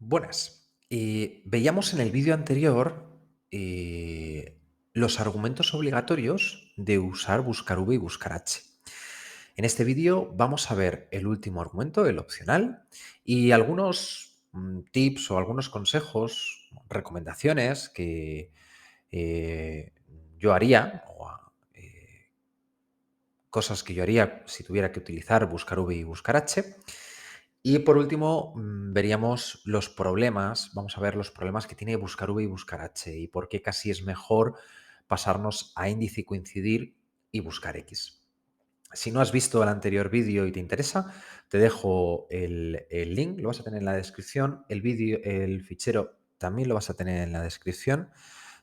Buenas. Veíamos en el vídeo anterior los argumentos obligatorios de usar buscar V y buscar H. En este vídeo vamos a ver el último argumento, el opcional, y algunos tips o algunos consejos, recomendaciones que eh, yo haría, cosas que yo haría si tuviera que utilizar buscar V y buscar H. Y por último, veríamos los problemas, vamos a ver los problemas que tiene buscar V y buscar H y por qué casi es mejor pasarnos a índice y coincidir y buscar X. Si no has visto el anterior vídeo y te interesa, te dejo el link, lo vas a tener en la descripción, el vídeo, el fichero también lo vas a tener en la descripción.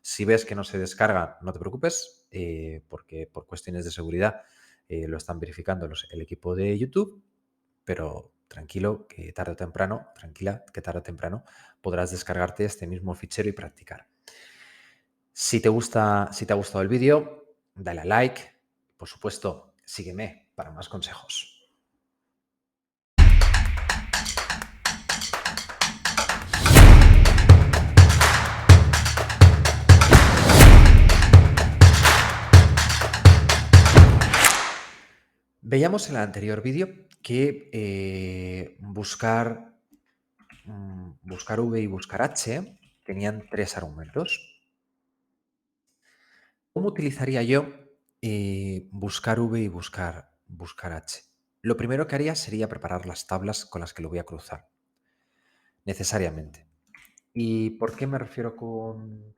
Si ves que no se descarga, no te preocupes, porque por cuestiones de seguridad lo están verificando el equipo de YouTube, pero tranquilo que tarde o temprano, tranquila que tarde o temprano podrás descargarte este mismo fichero y practicar. Si te ha gustado el vídeo, dale a like. Por supuesto, sígueme para más consejos. Veíamos en el anterior vídeo que buscar V y buscar H tenían tres argumentos. ¿Cómo utilizaría yo buscar V y buscar H? Lo primero que haría sería preparar las tablas con las que lo voy a cruzar, necesariamente. ¿Y por qué me refiero con...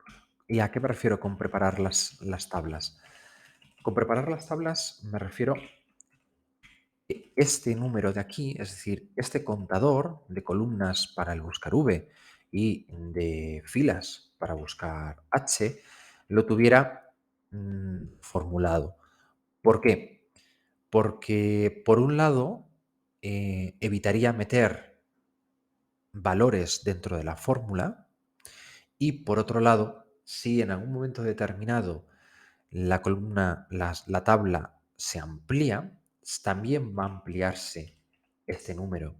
¿Y a qué me refiero con preparar las tablas? Con preparar las tablas me refiero que este número de aquí, es decir, este contador de columnas para el buscar V y de filas para buscar H, lo tuviera formulado. ¿Por qué? Porque por un lado evitaría meter valores dentro de la fórmula y por otro lado, si en algún momento determinado la columna, la tabla se amplía, también va a ampliarse este número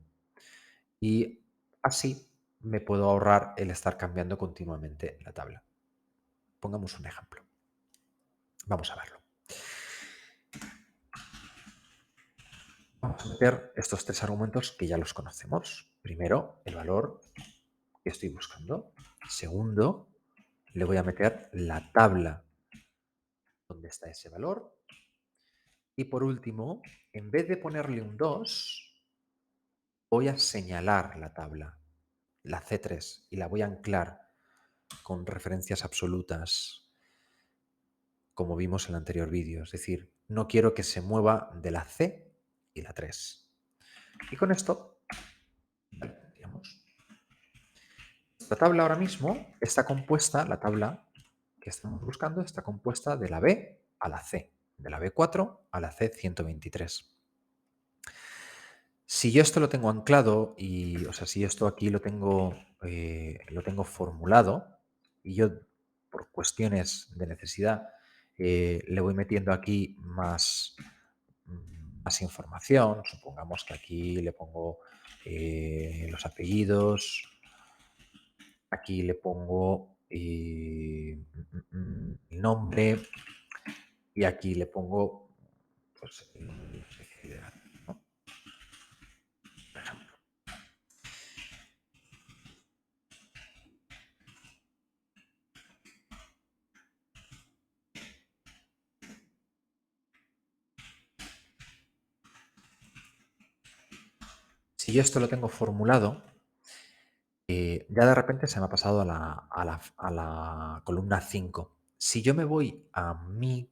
y así me puedo ahorrar el estar cambiando continuamente la tabla. Pongamos un ejemplo. Vamos a verlo. Vamos a meter estos tres argumentos que ya los conocemos. Primero, el valor que estoy buscando. Segundo, le voy a meter la tabla donde está ese valor. Y por último, en vez de ponerle un 2, voy a señalar la tabla, la C3, y la voy a anclar con referencias absolutas, como vimos en el anterior vídeo. Es decir, no quiero que se mueva de la C y la 3. Y con esto, digamos, la tabla ahora mismo está compuesta, la tabla que estamos buscando está compuesta de la B a la C, de la B4 a la C123. Si yo esto lo tengo anclado y, o sea, si esto aquí lo tengo formulado y yo por cuestiones de necesidad le voy metiendo aquí más información, supongamos que aquí le pongo los apellidos, aquí le pongo el nombre y aquí le pongo pues, ¿no? Por ejemplo. Si yo esto lo tengo formulado, ya de repente se me ha pasado a la columna 5. Si yo me voy a mi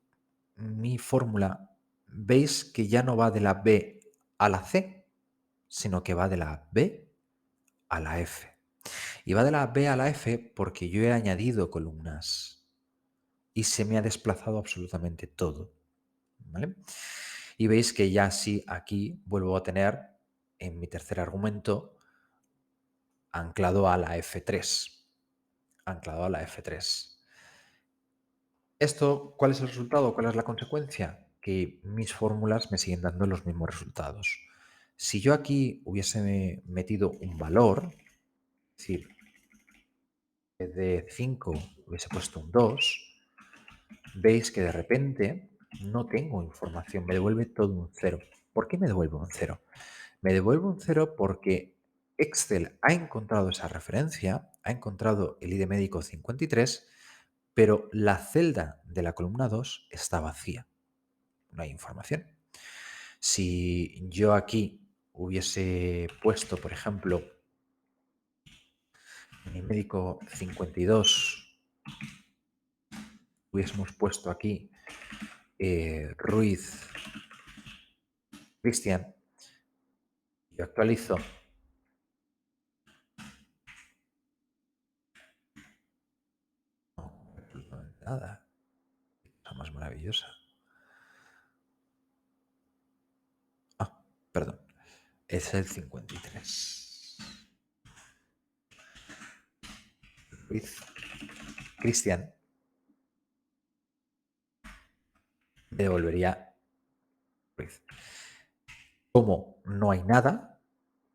fórmula, veis que ya no va de la B a la C, sino que va de la B a la F. Y va de la B a la F porque yo he añadido columnas y se me ha desplazado absolutamente todo. ¿Vale? Y veis que ya sí aquí vuelvo a tener en mi tercer argumento anclado a la F3. Anclado a la F3. Esto, ¿cuál es el resultado? ¿Cuál es la consecuencia? Que mis fórmulas me siguen dando los mismos resultados. Si yo aquí hubiese metido un valor, decir, de 5 hubiese puesto un 2, veis que de repente no tengo información, me devuelve todo un 0. ¿Por qué me devuelve un 0? Me devuelve un 0 porque Excel ha encontrado esa referencia, ha encontrado el ID médico 53, pero la celda de la columna 2 está vacía, no hay información. Si yo aquí hubiese puesto, por ejemplo, mi médico 52, hubiésemos puesto aquí Ruiz Cristian, yo actualizo, no, nada, cosa más maravillosa. Ah, perdón, es el 53. Ruiz Cristian me devolvería Ruiz. Como no hay nada,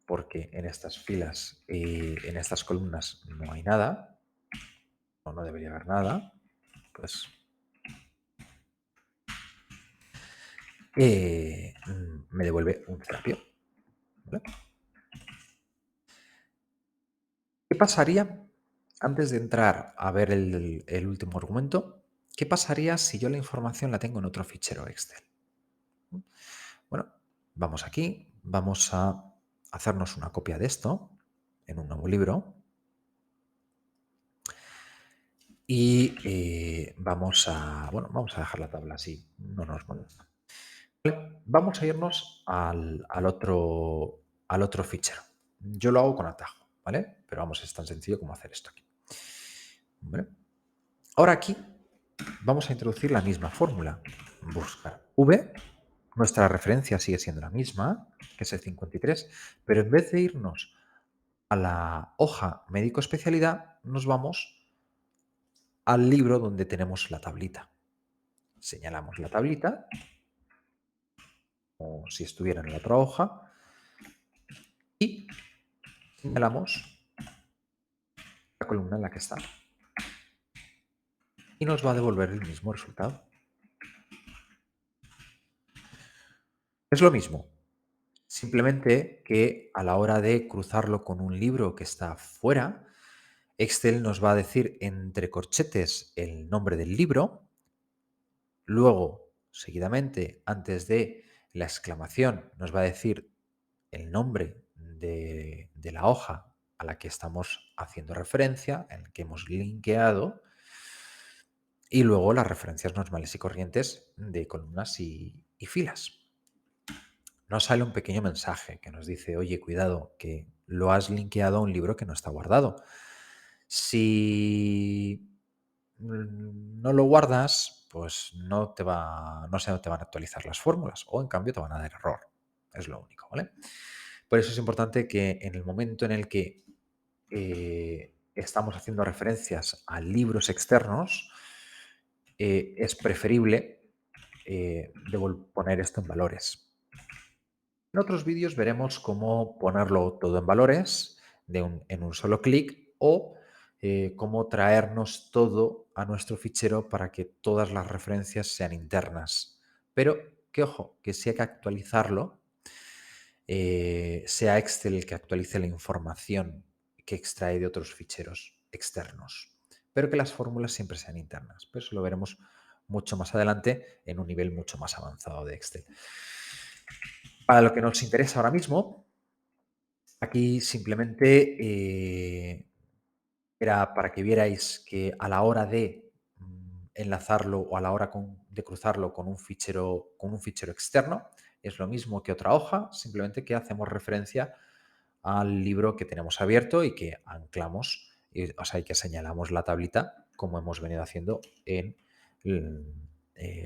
porque en estas filas, en estas columnas no hay nada, o no debería haber nada, pues me devuelve un terapio. ¿Vale? ¿Qué pasaría, antes de entrar a ver el último argumento, qué pasaría si yo la información la tengo en otro fichero Excel? Bueno, vamos aquí, vamos a hacernos una copia de esto en un nuevo libro y vamos a dejar la tabla así, no nos molesta. Vale, vamos a irnos al otro fichero. Yo lo hago con atajo, ¿vale? Pero vamos, es tan sencillo como hacer esto aquí. ¿Vale? Ahora aquí vamos a introducir la misma fórmula. Buscar V, nuestra referencia sigue siendo la misma, que es el 53, pero en vez de irnos a la hoja médico especialidad, nos vamos al libro donde tenemos la tablita. Señalamos la tablita, como si estuviera en la otra hoja, y señalamos la columna en la que está. Y nos va a devolver el mismo resultado. Es lo mismo, simplemente que a la hora de cruzarlo con un libro que está fuera, Excel nos va a decir entre corchetes el nombre del libro, luego, seguidamente, antes de la exclamación, nos va a decir el nombre de la hoja a la que estamos haciendo referencia, en la que hemos linkeado, y luego las referencias normales y corrientes de columnas y filas. Nos sale un pequeño mensaje que nos dice, oye, cuidado, que lo has linkeado a un libro que no está guardado. Si no lo guardas, pues no se te van a actualizar las fórmulas o en cambio te van a dar error. Es lo único, ¿vale? Por eso es importante que en el momento en el que estamos haciendo referencias a libros externos, es preferible poner esto en valores. En otros vídeos veremos cómo ponerlo todo en valores en un solo clic o cómo traernos todo a nuestro fichero para que todas las referencias sean internas. Pero que ojo, que si hay que actualizarlo, sea Excel el que actualice la información que extrae de otros ficheros externos, pero que las fórmulas siempre sean internas. Pero eso lo veremos mucho más adelante en un nivel mucho más avanzado de Excel. Para lo que nos interesa ahora mismo, aquí simplemente era para que vierais que a la hora de enlazarlo o a la hora de cruzarlo con un fichero externo, es lo mismo que otra hoja, simplemente que hacemos referencia al libro que tenemos abierto y que anclamos, o sea, y que señalamos la tablita como hemos venido haciendo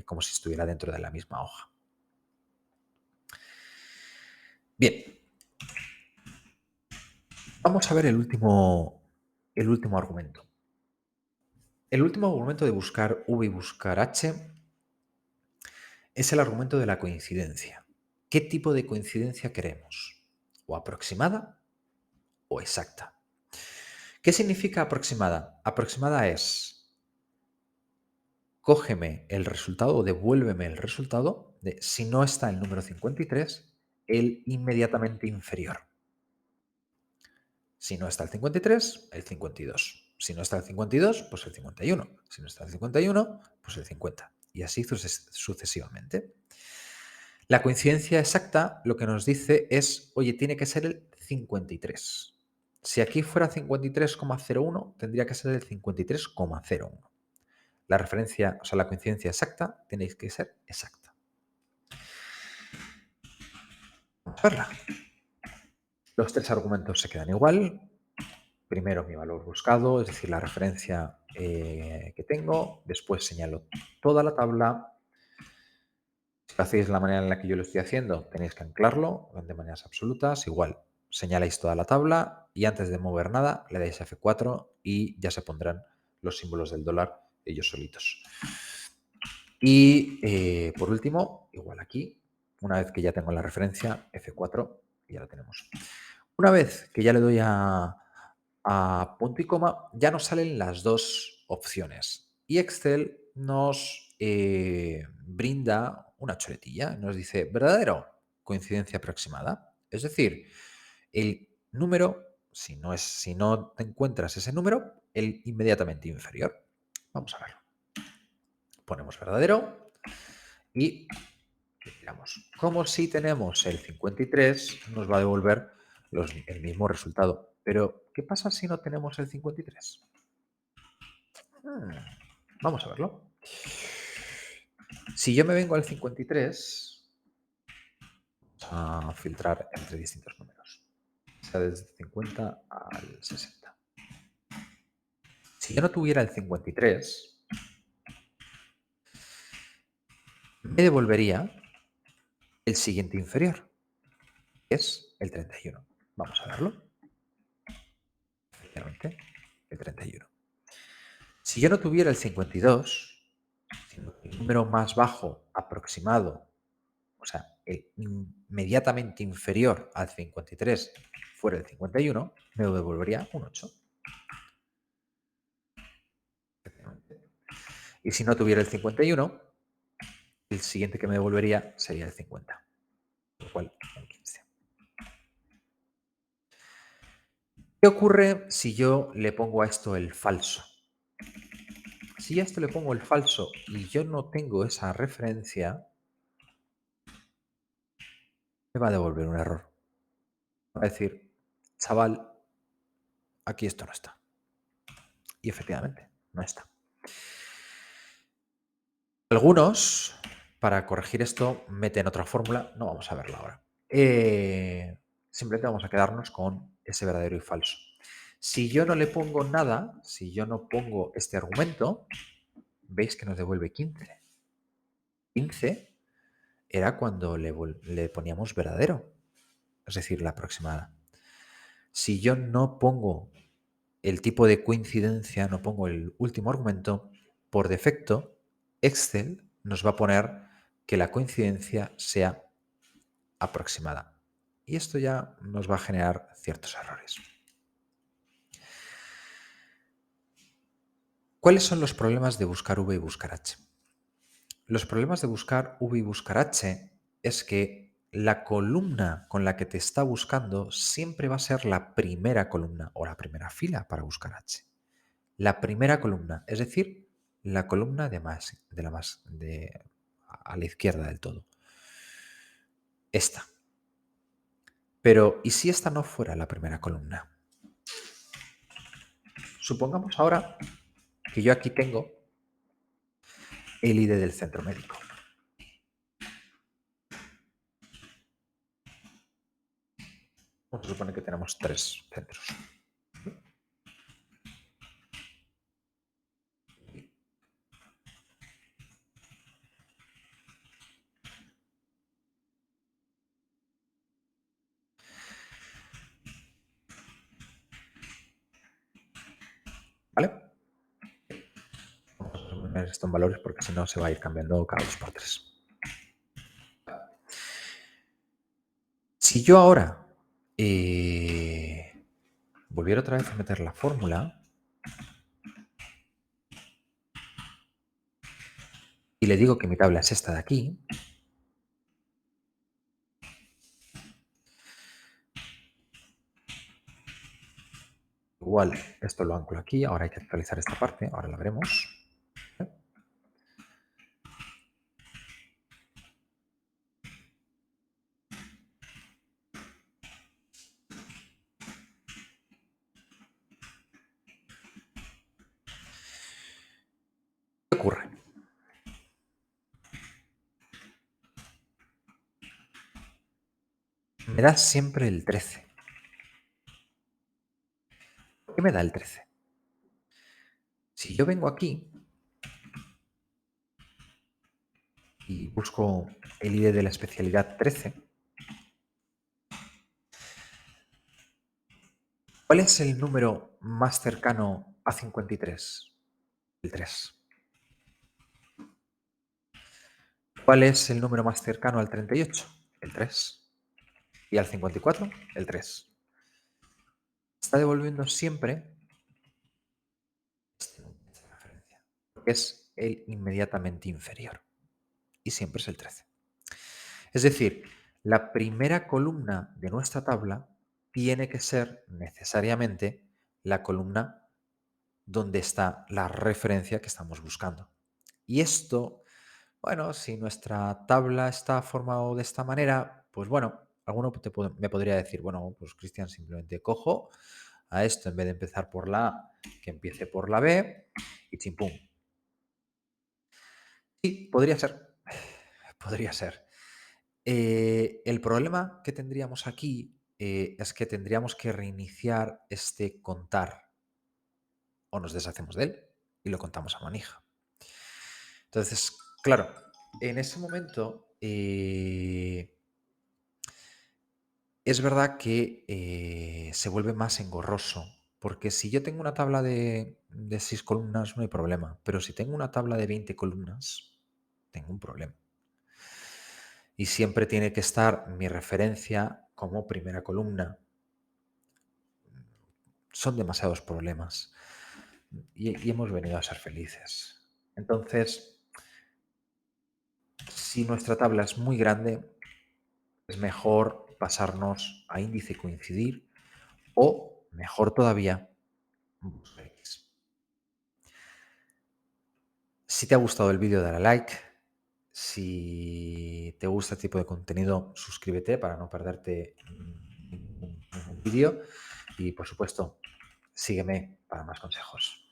como si estuviera dentro de la misma hoja. Bien, vamos a ver el último argumento. El último argumento de buscar V y buscar H es el argumento de la coincidencia. ¿Qué tipo de coincidencia queremos? ¿O aproximada o exacta? ¿Qué significa aproximada? Aproximada es, cógeme el resultado o devuélveme el resultado de si no está el número 53, el inmediatamente inferior. Si no está el 53, el 52. Si no está el 52, pues el 51. Si no está el 51, pues el 50. Y así sucesivamente. La coincidencia exacta lo que nos dice es, oye, tiene que ser el 53. Si aquí fuera 53,01, tendría que ser el 53,01. La referencia, o sea, la coincidencia exacta tiene que ser exacta. Vamos a verla. Los tres argumentos se quedan igual. Primero mi valor buscado, es decir, la referencia que tengo. Después señalo toda la tabla. Si lo hacéis de la manera en la que yo lo estoy haciendo, tenéis que anclarlo de maneras absolutas. Igual, señaláis toda la tabla y antes de mover nada le dais F4 y ya se pondrán los símbolos del dólar ellos solitos. Y por último, igual aquí, una vez que ya tengo la referencia, F4 y ya lo tenemos. Una vez que ya le doy a punto y coma, ya nos salen las dos opciones. Y Excel nos brinda una choletilla. Nos dice, verdadero, coincidencia aproximada. Es decir, el número, si no te encuentras ese número, el inmediatamente inferior. Vamos a verlo. Ponemos verdadero y miramos. Como si tenemos el 53, nos va a devolver el mismo resultado. Pero, ¿qué pasa si no tenemos el 53? Vamos a verlo. Si yo me vengo al 53, vamos a filtrar entre distintos números. O sea, desde 50 al 60. Si yo no tuviera el 53, me devolvería el siguiente inferior, que es el 31. Vamos a verlo. Efectivamente, el 31. Si yo no tuviera el 52, sino el número más bajo aproximado, o sea, el inmediatamente inferior al 53 fuera el 51, me devolvería un 8. Y si no tuviera el 51, el siguiente que me devolvería sería el 50, lo cual un 15. ¿Qué ocurre si yo le pongo a esto el falso? Si a esto le pongo el falso y yo no tengo esa referencia, me va a devolver un error. Va a decir, chaval, aquí esto no está. Y efectivamente, no está. Algunos, para corregir esto, meten otra fórmula. No vamos a verla ahora. Simplemente vamos a quedarnos con ese verdadero y falso. Si yo no le pongo nada, si yo no pongo este argumento, veis que nos devuelve 15. 15 era cuando le poníamos verdadero, es decir, la aproximada. Si yo no pongo el tipo de coincidencia, no pongo el último argumento, por defecto, Excel nos va a poner que la coincidencia sea aproximada. Y esto ya nos va a generar ciertos errores. ¿Cuáles son los problemas de buscar V y buscar H? Los problemas de buscar V y buscar H es que la columna con la que te está buscando siempre va a ser la primera columna o la primera fila para buscar H. La primera columna, es decir, la columna a la izquierda del todo. Esta. Pero, ¿y si esta no fuera la primera columna? Supongamos ahora que yo aquí tengo el ID del centro médico. Vamos a suponer que tenemos 3 centros. ¿Vale? Vamos a poner esto en valores porque si no se va a ir cambiando cada 2x3. Si yo ahora, volviendo volviera otra vez a meter la fórmula y le digo que mi tabla es esta de aquí, igual esto lo anclo aquí, ahora hay que actualizar esta parte, ahora la veremos. ¿Qué ocurre? Me da siempre el 13. ¿Por qué me da el 13? Si yo vengo aquí y busco el ID de la especialidad 13, ¿cuál es el número más cercano a 53? El 3. ¿Cuál es el número más cercano al 38? El 3. ¿Y al 54? El 3. Está devolviendo siempre esta referencia, porque es el inmediatamente inferior. Y siempre es el 13. Es decir, la primera columna de nuestra tabla tiene que ser necesariamente la columna donde está la referencia que estamos buscando. Y esto, bueno, si nuestra tabla está formada de esta manera, pues bueno, alguno me podría decir, bueno, pues Cristian, simplemente cojo a esto en vez de empezar por la A, que empiece por la B y chimpum. Sí, podría ser. Podría ser. El problema que tendríamos aquí es que tendríamos que reiniciar este contar o nos deshacemos de él y lo contamos a manija. Entonces, claro, en ese momento es verdad que se vuelve más engorroso, porque si yo tengo una tabla de 6 columnas no hay problema, pero si tengo una tabla de 20 columnas, tengo un problema. Y siempre tiene que estar mi referencia como primera columna. Son demasiados problemas y hemos venido a ser felices. Entonces, si nuestra tabla es muy grande, es mejor pasarnos a índice coincidir o, mejor todavía, buscar X. Si te ha gustado el vídeo, dale a like. Si te gusta este tipo de contenido, suscríbete para no perderte ningún vídeo. Y, por supuesto, sígueme para más consejos.